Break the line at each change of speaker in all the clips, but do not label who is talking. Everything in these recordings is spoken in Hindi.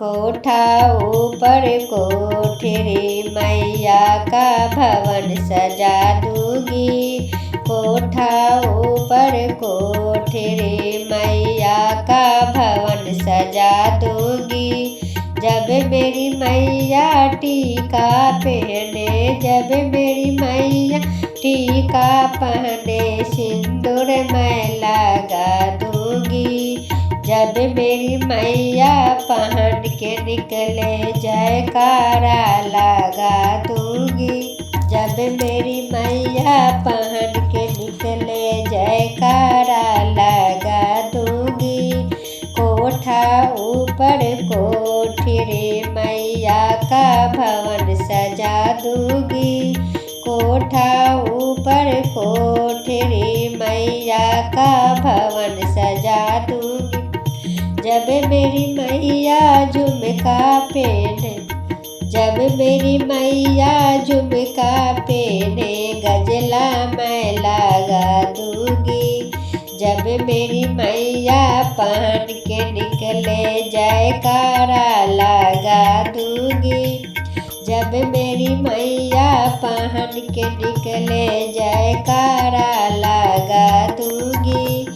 कोठा ऊपर कोठरी मैया का भवन सजा दूंगी। कोठा ऊपर कोठरी मैया का भवन सजा दूंगी। जब मेरी मैया टीका पहने, जब मेरी मैया टीका पहने, सिंदूर मैं लगा दूंगी। जब मेरी मैया पहन के निकले, जयकारा लगा दूंगी। जब मेरी मैया पहन के निकले, जयकारा लगा दूंगी। कोठा ऊपर कोठरी मैया का भवन सजा दूंगी। कोठा ऊपर कोठरी मैया का भवन सजा दूंगी। जब मेरी मैया झुमका पहने, जब मेरी मैया झुमका पहने, गजला मैं लगा दूंगी। जब मेरी मैया पहन के निकले, जयकारा लगा दूंगी। जब मेरी मैया पहन के निकले, जयकारा लगा दूंगी।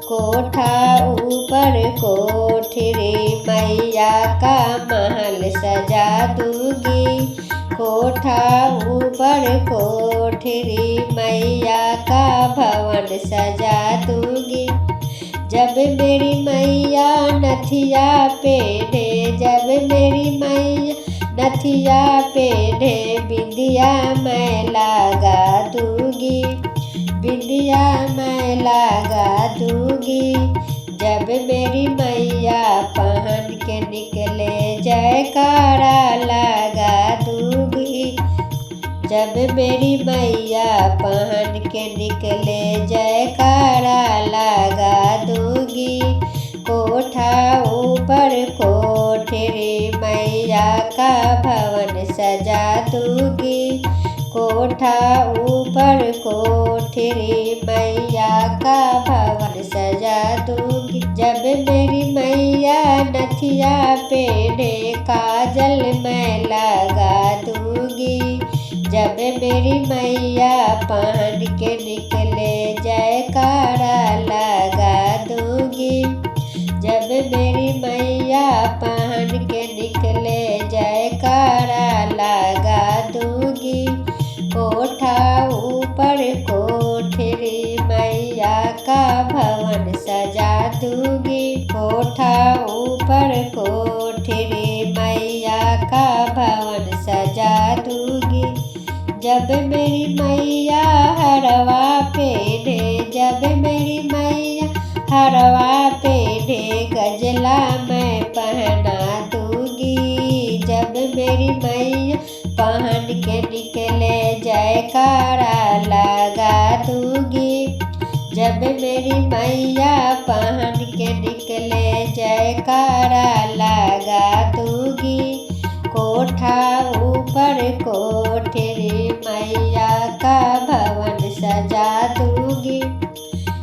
कोठा ऊपर कोठरी मैया का महल सजा दूंगी। कोठा ऊपर कोठरी मैया का भवन सजा दूंगी। जब मेरी मैया नथिया पहने, जब मेरी मैया नथिया पहने, बिंदिया मैं लगा दूंगी। बिंदिया मैं लगा दूंगी। जब मेरी मैया पहन के निकले, जयकारा लगा दूंगी। जब मेरी मैया पहन के निकले, जयकारा लगा दूंगी। कोठा ऊपर कोठरी मैया का भवन सजा दूंगी। कोठा ऊपर कोठरी मैया का भवन सजा दूंगी। जब मेरी मैया नथिया पहने, काजल मैं लगा दूंगी। जब मेरी मैया पहन के निकले, जयकारा लगा दूंगी। जब मेरी मैया पहन के निकले, जयकारा लगा दूंगी। कोठा ऊपर कोठरी मैया का भवन सजा दूंगी। कोठा ऊपर कोठरी मैया का भवन सजा दूंगी। जब मेरी मैया हरवा पहने, जब मेरी मैया हरवा पहने, गजला मैं पहना दूंगी। जब मेरी मैया पहन के निकले, जयकारा लगा दूंगी। जब मेरी मैया पहन के निकले, जयकारा लगा दूंगी। कोठा ऊपर कोठरी मैया का भवन सजा दूंगी।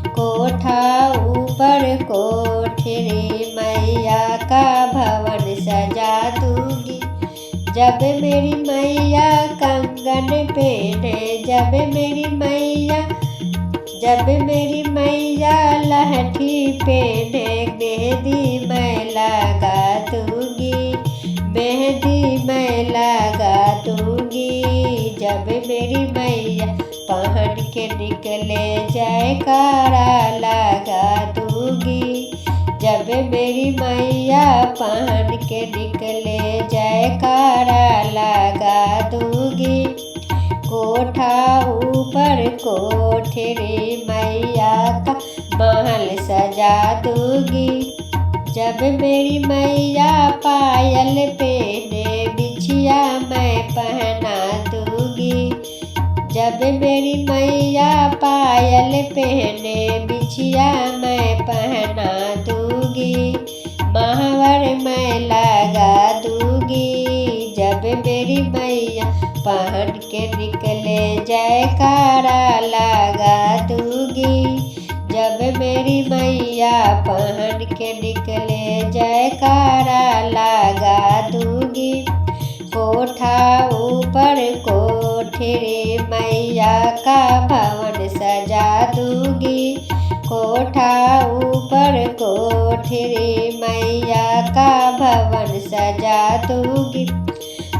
कोठा ऊपर कोठरी मैया का भवन सजा दूंगी। जब मेरी मैया कंगन पहने, जब मेरी मैया, जब मेरी मैया लहठी पहने, मेहंदी मैं लगा दूंगी। मेहंदी मैं लगा दूंगी। जब मेरी मैया पहन के निकले, जयकारा लगा दूंगी। जब मेरी मैया पहन के निकले, जयकारा लगा दूंगी। कोठा ऊपर कोठरी मैया का महल सजा दूंगी। जब मेरी मैया पायल पहने, बिछिया मैं पहना दूंगी। जब मेरी मैया पायल पहने, बिछिया मैं पहना दूंगी। महावर मैं लगा दूंगी। जब मेरी मैया पहन के निकले, जयकारा लगा दूंगी। जब मेरी मैया पहन के निकले जयकारा लगा दूंगी। कोठा ऊपर कोठी रे मैया का भवन सजा दूंगी। कोठा ऊपर कोठी रे मैया का भवन सजा दूंगी।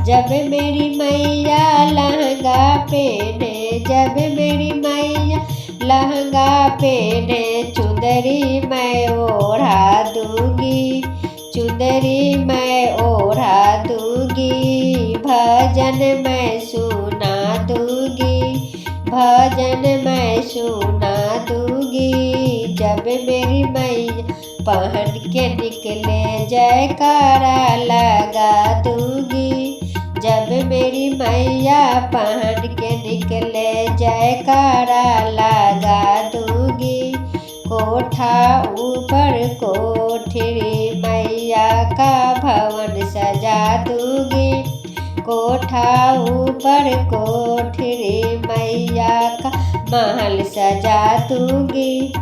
जब मेरी मैया लहंगा पहने, जब मेरी मैया लहंगा पहने, चुंदरी मैं ओढ़ा दूंगी। चुंदरी मैं ओढ़ा दूंगी। भजन मैं सुना दूंगी। भजन मैं सुना दूंगी। जब मेरी मैया पहन के निकले जयकारा लगा दूंगी। जब मेरी मैया पहन के निकले जयकारा लगा दूंगी। कोठा ऊपर कोठी रे मैया का भवन सजा दूंगी। कोठा ऊपर कोठी रे मैया का महल सजा दूंगी।